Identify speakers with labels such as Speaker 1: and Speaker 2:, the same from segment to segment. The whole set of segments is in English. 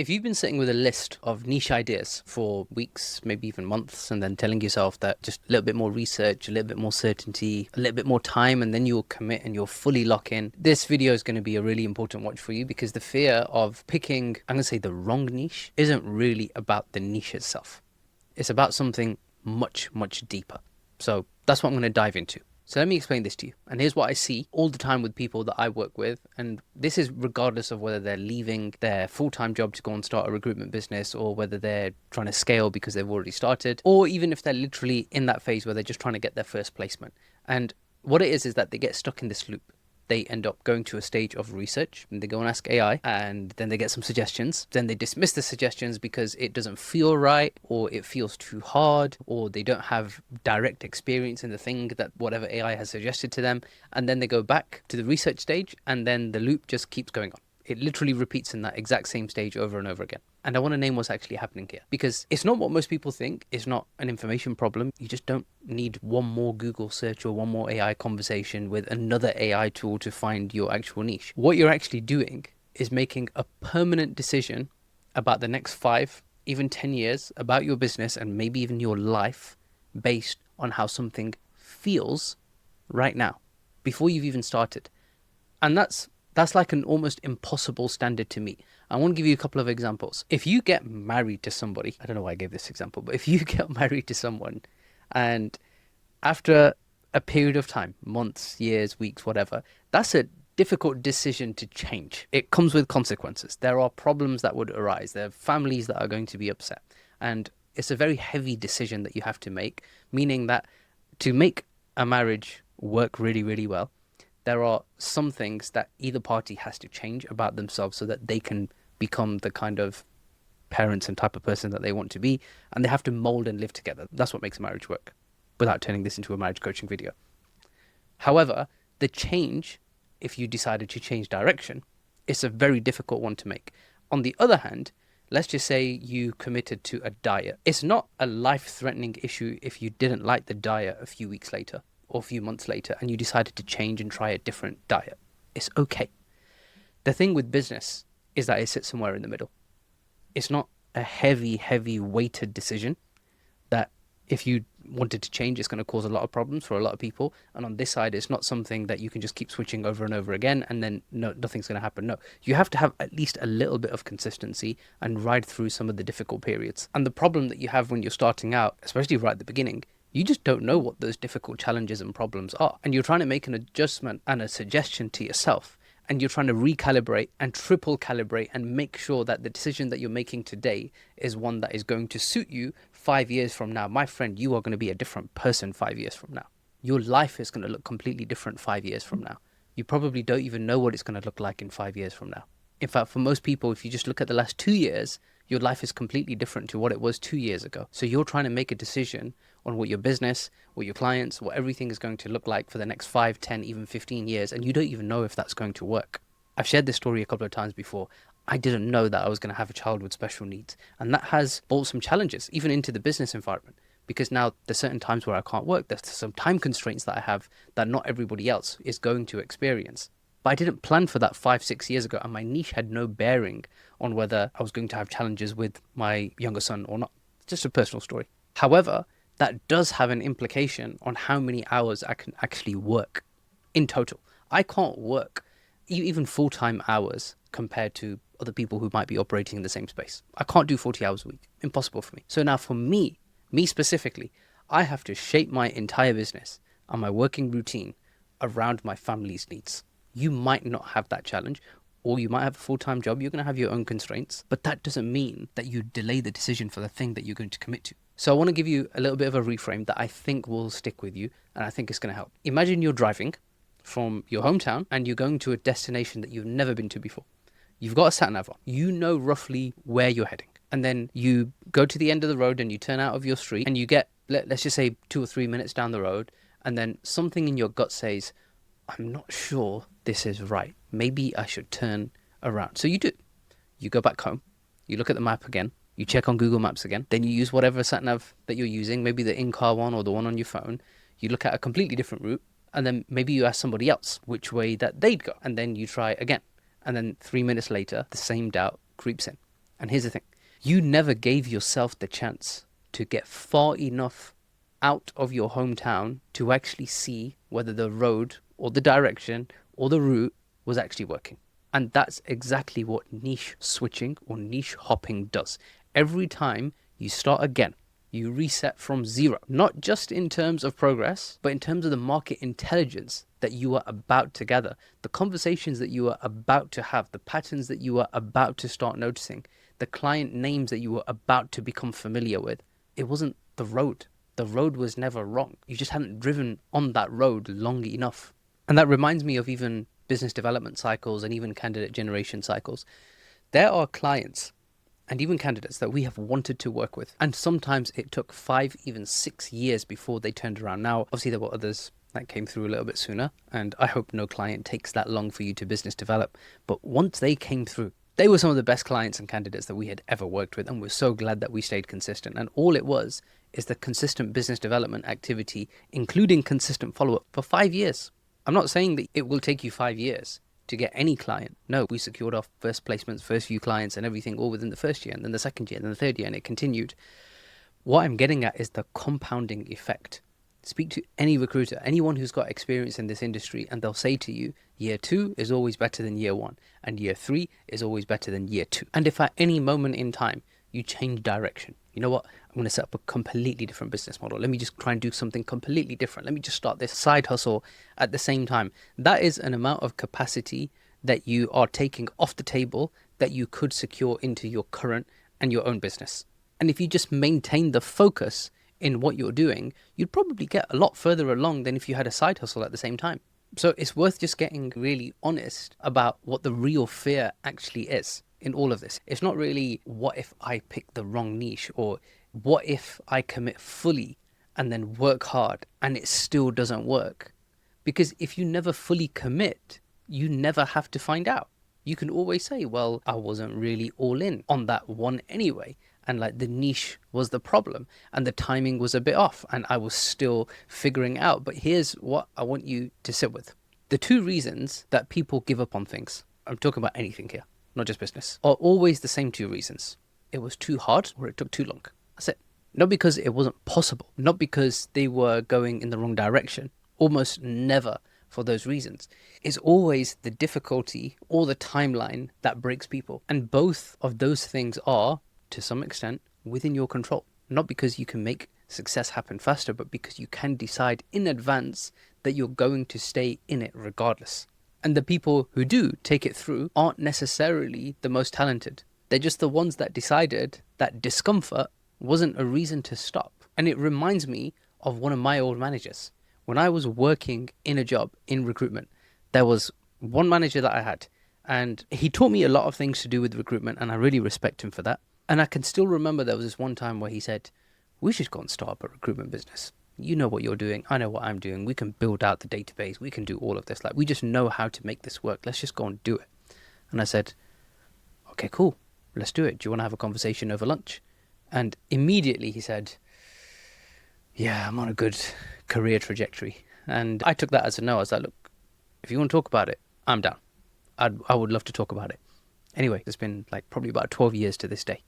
Speaker 1: If you've been sitting with a list of niche ideas for weeks, maybe even months, and then telling yourself that just a little bit more research, a little bit more certainty, a little bit more time, and then you'll commit and you'll fully lock in, this video is going to be a really important watch for you, because the fear of picking, I'm going to say, the wrong niche isn't really about the niche itself. It's about something much, much deeper. So that's what I'm going to dive into. So let me explain this to you. And here's what I see all the time with people that I work with. And this is regardless of whether they're leaving their full-time job to go and start a recruitment business, or whether they're trying to scale because they've already started, or even if they're literally in that phase where they're just trying to get their first placement. And what it is that they get stuck in this loop. They end up going to a stage of research, and they go and ask AI, and then they get some suggestions. Then they dismiss the suggestions because it doesn't feel right, or it feels too hard, or they don't have direct experience in the thing that whatever AI has suggested to them. And then they go back to the research stage, and then the loop just keeps going on. It literally repeats in that exact same stage over and over again. And I want to name what's actually happening here, because it's not what most people think. It's not an information problem. You just don't need one more Google search or one more AI conversation with another AI tool to find your actual niche. What you're actually doing is making a permanent decision about the next 5, even 10 years, about your business and maybe even your life, based on how something feels right now, before you've even started. And that's like an almost impossible standard to meet. I want to give you a couple of examples. If you get married to somebody, I don't know why I gave this example, but if you get married to someone, and after a period of time, months, years, weeks, whatever, that's a difficult decision to change. It comes with consequences. There are problems that would arise. There are families that are going to be upset. And it's a very heavy decision that you have to make, meaning that to make a marriage work really, really well, there are some things that either party has to change about themselves so that they can become the kind of parents and type of person that they want to be, and they have to mold and live together. That's what makes a marriage work, without turning this into a marriage coaching video. However, the change, if you decided to change direction, it's a very difficult one to make. On the other hand, let's just say you committed to a diet. It's not a life-threatening issue if you didn't like the diet a few weeks later or a few months later and you decided to change and try a different diet. It's okay. The thing with business is that it sits somewhere in the middle. It's not a heavy, heavy weighted decision that if you wanted to change, it's going to cause a lot of problems for a lot of people. And on this side, it's not something that you can just keep switching over and over again and then nothing's going to happen. No, you have to have at least a little bit of consistency and ride through some of the difficult periods. And the problem that you have when you're starting out, especially right at the beginning, you just don't know what those difficult challenges and problems are. And you're trying to make an adjustment and a suggestion to yourself. And you're trying to recalibrate and triple calibrate and make sure that the decision that you're making today is one that is going to suit you 5 years from now. My friend, you are going to be a different person 5 years from now. Your life is going to look completely different 5 years from now. You probably don't even know what it's going to look like in 5 years from now. In fact, for most people, if you just look at the last 2 years, your life is completely different to what it was 2 years ago. So you're trying to make a decision on what your business, what your clients, what everything is going to look like for the next 5, 10, even 15 years. And you don't even know if that's going to work. I've shared this story a couple of times before. I didn't know that I was going to have a child with special needs. And that has brought some challenges, even into the business environment. Because now there's certain times where I can't work. There's some time constraints that I have that not everybody else is going to experience. But I didn't plan for that 5, 6 years ago, and my niche had no bearing on whether I was going to have challenges with my younger son or not. It's just a personal story. However, that does have an implication on how many hours I can actually work in total. I can't work even full-time hours compared to other people who might be operating in the same space. I can't do 40 hours a week. Impossible for me. So now for me specifically, I have to shape my entire business and my working routine around my family's needs. You might not have that challenge, or you might have a full-time job. You're going to have your own constraints, but that doesn't mean that you delay the decision for the thing that you're going to commit to. So I want to give you a little bit of a reframe that I think will stick with you, and I think it's going to help. Imagine you're driving from your hometown and you're going to a destination that you've never been to before. You've got a sat-nav on. You know roughly where you're heading. And then you go to the end of the road and you turn out of your street and you get, let's just say 2 or 3 minutes down the road, and then something in your gut says, I'm not sure this is right. Maybe I should turn around. So you do. You go back home. You look at the map again. You check on Google Maps again. Then you use whatever sat-nav that you're using, maybe the in-car one or the one on your phone. You look at a completely different route. And then maybe you ask somebody else which way that they'd go. And then you try again. And then 3 minutes later, the same doubt creeps in. And here's the thing, you never gave yourself the chance to get far enough out of your hometown to actually see whether the road or the direction or the route was actually working. And that's exactly what niche switching or niche hopping does. Every time you start again, you reset from zero, not just in terms of progress, but in terms of the market intelligence that you are about to gather, the conversations that you are about to have, the patterns that you are about to start noticing, the client names that you were about to become familiar with. It wasn't the road. The road was never wrong. You just hadn't driven on that road long enough. And that reminds me of even business development cycles and even candidate generation cycles. There are clients and even candidates that we have wanted to work with. And sometimes it took 5, even 6 years before they turned around. Now, obviously there were others that came through a little bit sooner, and I hope no client takes that long for you to business develop. But once they came through, they were some of the best clients and candidates that we had ever worked with, and we're so glad that we stayed consistent. And all it was is the consistent business development activity, including consistent follow-up for 5 years. I'm not saying that it will take you 5 years to get any client. No, we secured our first placements, first few clients and everything all within the first year, and then the second year, and then the third year, and it continued. What I'm getting at is the compounding effect. Speak to any recruiter, anyone who's got experience in this industry, and they'll say to you, year 2 is always better than year 1, and year 3 is always better than year 2. And if at any moment in time you change direction, you know what? I'm going to set up a completely different business model. Let me just try and do something completely different. Let me just start this side hustle at the same time. That is an amount of capacity that you are taking off the table that you could secure into your current and your own business. And if you just maintain the focus in what you're doing, you'd probably get a lot further along than if you had a side hustle at the same time. So it's worth just getting really honest about what the real fear actually is in all of this. It's not really what if I pick the wrong niche, or what if I commit fully and then work hard and it still doesn't work. Because if you never fully commit, you never have to find out. You can always say, well, I wasn't really all in on that one anyway. And like the niche was the problem and the timing was a bit off and I was still figuring out. But here's what I want you to sit with. The 2 reasons that people give up on things, I'm talking about anything here, not just business, are always the same 2 reasons. It was too hard or it took too long. That's it. Not because it wasn't possible, not because they were going in the wrong direction. Almost never for those reasons. It's always the difficulty or the timeline that breaks people. And both of those things are, to some extent, within your control. Not because you can make success happen faster, but because you can decide in advance that you're going to stay in it regardless. And the people who do take it through aren't necessarily the most talented. They're just the ones that decided that discomfort wasn't a reason to stop. And it reminds me of one of my old managers. When I was working in a job in recruitment, there was one manager that I had, and he taught me a lot of things to do with recruitment, and I really respect him for that. And I can still remember there was this one time where he said, we should go and start up a recruitment business. You know what you're doing. I know what I'm doing. We can build out the database. We can do all of this. Like, we just know how to make this work. Let's just go and do it. And I said, okay, cool. Let's do it. Do you want to have a conversation over lunch? And immediately he said, yeah, I'm on a good career trajectory. And I took that as a no. I was like, look, if you want to talk about it, I'm down. I would love to talk about it. Anyway, it's been like probably about 12 years to this day.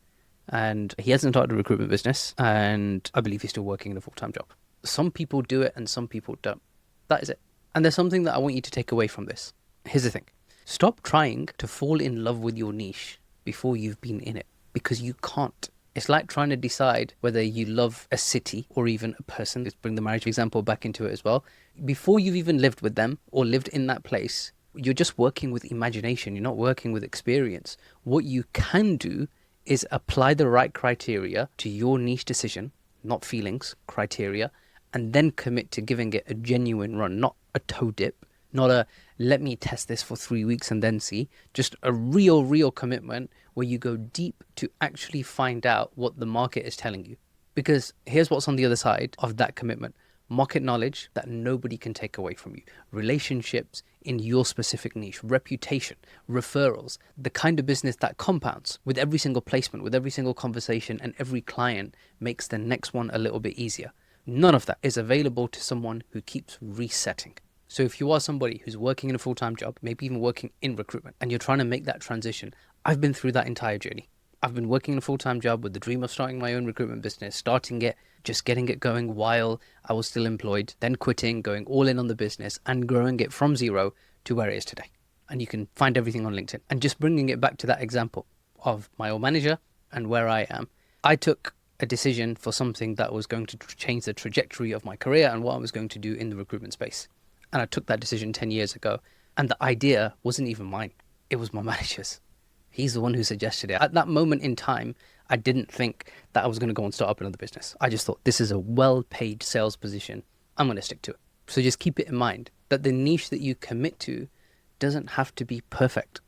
Speaker 1: And he hasn't started a recruitment business. And I believe he's still working in a full-time job. Some people do it and some people don't. That is it. And there's something that I want you to take away from this. Here's the thing. Stop trying to fall in love with your niche before you've been in it, because you can't. It's like trying to decide whether you love a city or even a person. Let's bring the marriage example back into it as well. Before you've even lived with them or lived in that place, you're just working with imagination. You're not working with experience. What you can do is apply the right criteria to your niche decision, not feelings, criteria, and then commit to giving it a genuine run, not a toe dip, not a let me test this for 3 weeks and then see, just a real commitment where you go deep to actually find out what the market is telling you. Because here's what's on the other side of that commitment. Market knowledge that nobody can take away from you. Relationships in your specific niche. Reputation. Referrals. The kind of business that compounds with every single placement, with every single conversation, and every client makes the next one a little bit easier. None of that is available to someone who keeps resetting. So if you are somebody who's working in a full-time job, maybe even working in recruitment, and you're trying to make that transition, I've been through that entire journey. I've been working a full-time job with the dream of starting my own recruitment business, starting it, just getting it going while I was still employed, then quitting, going all in on the business and growing it from zero to where it is today. And you can find everything on LinkedIn. And just bringing it back to that example of my old manager and where I am, I took a decision for something that was going to change the trajectory of my career and what I was going to do in the recruitment space. And I took that decision 10 years ago. And the idea wasn't even mine. It was my manager's. He's the one who suggested it. At that moment in time, I didn't think that I was going to go and start up another business. I just thought, this is a well-paid sales position. I'm going to stick to it. So just keep it in mind that the niche that you commit to doesn't have to be perfect.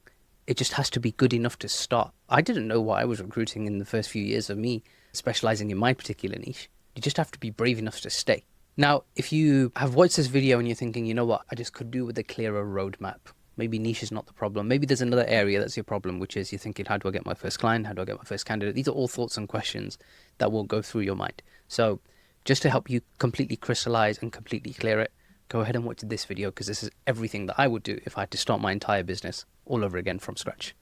Speaker 1: It just has to be good enough to start. I didn't know why I was recruiting in the first few years of me specializing in my particular niche. You just have to be brave enough to stay. Now, if you have watched this video and you're thinking, you know what, I just could do with a clearer roadmap. Maybe niche is not the problem. Maybe there's another area that's your problem, which is you're thinking, how do I get my first client? How do I get my first candidate? These are all thoughts and questions that will go through your mind. So just to help you completely crystallize and completely clear it, go ahead and watch this video because this is everything that I would do if I had to start my entire business all over again from scratch.